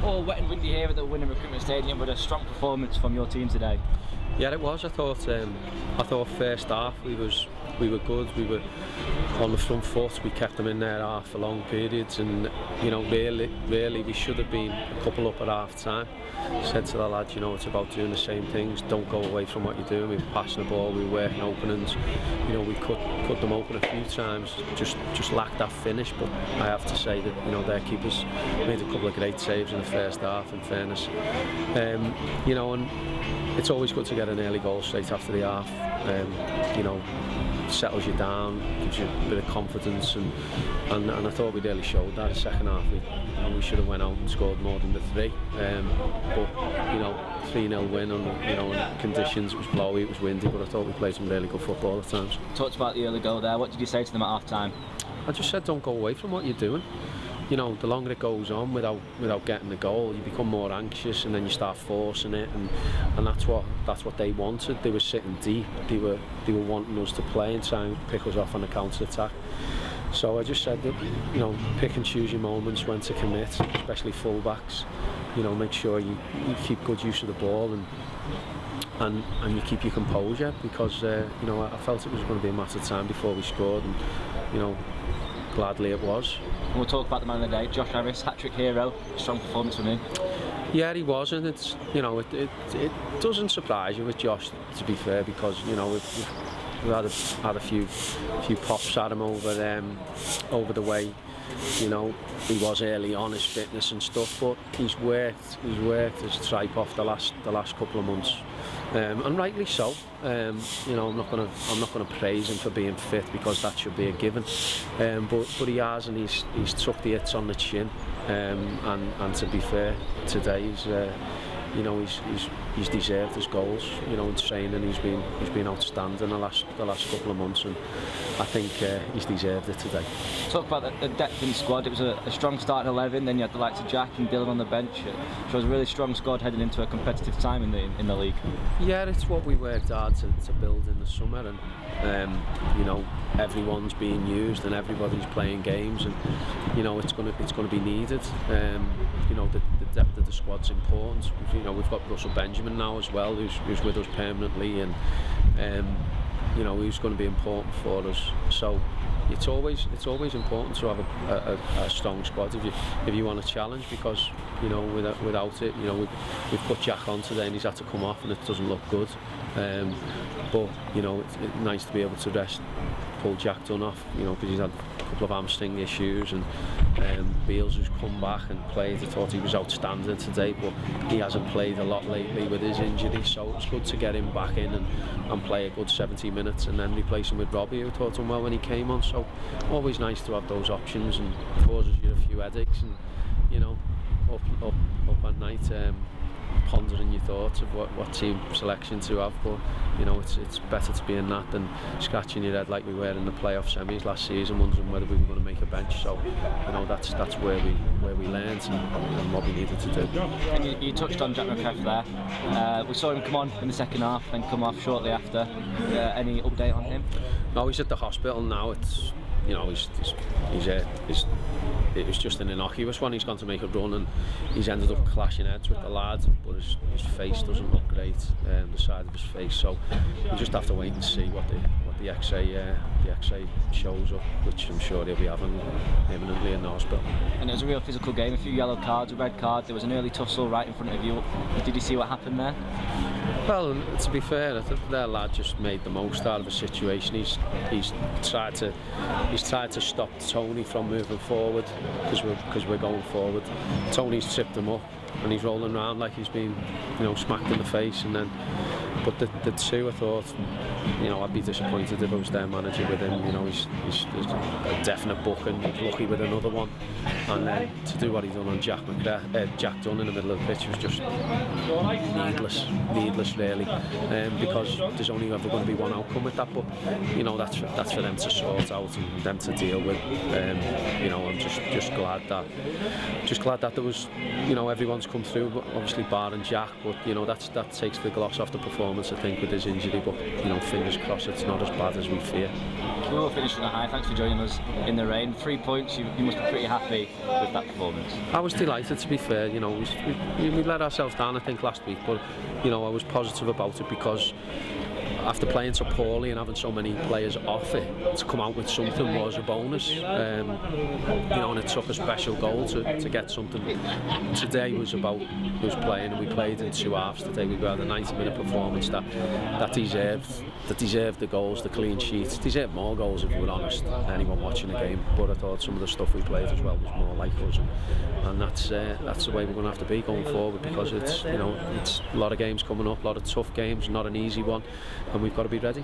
all wet and windy here at the Winning Recruitment Stadium, but a strong performance from your team today. Yeah, it was. I thought first half we were good. We were on the front foot. We kept them in there half for long periods, and really we should have been a couple up at half time. Said to the lads, it's about doing the same things. Don't go away from what you're doing. We were passing the ball. We were working openings. We cut them open a few times. Just lacked that finish. But I have to say that their keepers made a couple of great saves in the first half. In fairness, and it's always good to get an early goal straight after the half. Settles you down, gives you a bit of confidence, and I thought we really showed that. The second half, we should have went out and scored more than the 3. But 3-0 win on conditions. It was blowy, it was windy, but I thought we played some really good football at times. Talked about the early goal there. What did you say to them at half time? I just said, don't go away from what you're doing. The longer it goes on without getting the goal, you become more anxious, and then you start forcing it, and that's what they wanted. They were sitting deep. They were wanting us to play and try and pick us off on the counter attack. So I just said that pick and choose your moments when to commit, especially fullbacks. Make sure you keep good use of the ball and you keep your composure, because I felt it was going to be a matter of time before we scored, and gladly it was. And we'll talk about the man of the day, Josh Harris, hat-trick hero. Strong performance from him. Yeah, he was, and it's it doesn't surprise you with Josh, to be fair, because we've had a few pops at him over the way. He was early on his fitness and stuff, but he's worked his tripe off the last couple of months. And rightly so. I'm not gonna praise him for being fit, because that should be a given. But he has, and he's took the hits on the chin. And to be fair, today he's deserved his goals. In training he's been outstanding the last couple of months, and I think he's deserved it today. Talk about the depth in the squad. It was a strong starting 11. Then you had the likes of Jack and Dylan on the bench. So it was a really strong squad heading into a competitive time in the league. Yeah, it's what we worked hard to build in the summer, and everyone's being used and everybody's playing games, and it's going to be needed. The depth of the squad's important. We've got Russell Benjamin now as well, who's with us permanently, and who's going to be important for us. So it's always important to have a strong squad if you want to challenge, because without it, we've put Jack on today and he's had to come off and it doesn't look good. But it's nice to be able to pull Jack Dunn off, because he's had a couple of hamstring issues, and Beals, who's come back and played, I thought he was outstanding today, but he hasn't played a lot lately with his injury, so it's good to get him back in and play a good 70 minutes, and then replace him with Robbie, who thought him well when he came on. So always nice to have those options, and causes you a few headaches, and up at night pondering your thoughts of what team selection to have. But it's better to be in that than scratching your head like we were in the playoff semis last season, wondering whether we were going to make a bench. So that's where we learned and what we needed to do. And you touched on Jack McCaff there. We saw him come on in the second half, then come off shortly after. Any update on him? No, he's at the hospital now. It's it was just an innocuous one. He's gone to make a run and he's ended up clashing heads with the lad, but his face doesn't look great, the side of his face. So we just have to wait and see what the X-ray shows up, which I'm sure he'll be having imminently in the hospital. And it was a real physical game. A few yellow cards, a red card. There was an early tussle right in front of you. Did you see what happened there? Well, to be fair, I think their lad just made the most out of the situation. He's tried to stop Tony from moving forward, because we're going forward. Tony's tripped him up and he's rolling around like he's been smacked in the face, and then but the two, I thought, I'd be disappointed if I was their manager with him. He's a definite booking. He's lucky with another one, and then to do what he done on Jack Dunn in the middle of the pitch was just needless really, because there's only ever going to be one outcome with that. But that's for them to sort out and them to deal with. I'm just glad that there was everyone's come through, obviously barring Jack, but that takes the gloss off the performance performance, I think, with his injury, but you know, fingers crossed it's not as bad as we fear. We will finish on a high. Thanks for joining us in the rain. 3 points. You must be pretty happy with that performance. I was delighted, to be fair. You know, we let ourselves down, I think, last week, but you know, I was positive about it because after playing so poorly and having so many players off it, to come out with something was a bonus. You know, and it took a special goal to get something. Today was about us playing, and we played in 2 halves today. We had a 90-minute performance that deserved the goals, the clean sheets, deserved more goals, if we were honest, anyone watching the game. But I thought some of the stuff we played as well was more like us, and that's the way we're going to have to be going forward, because it's, you know, it's a lot of games coming up, a lot of tough games, not an easy one, and we've got to be ready.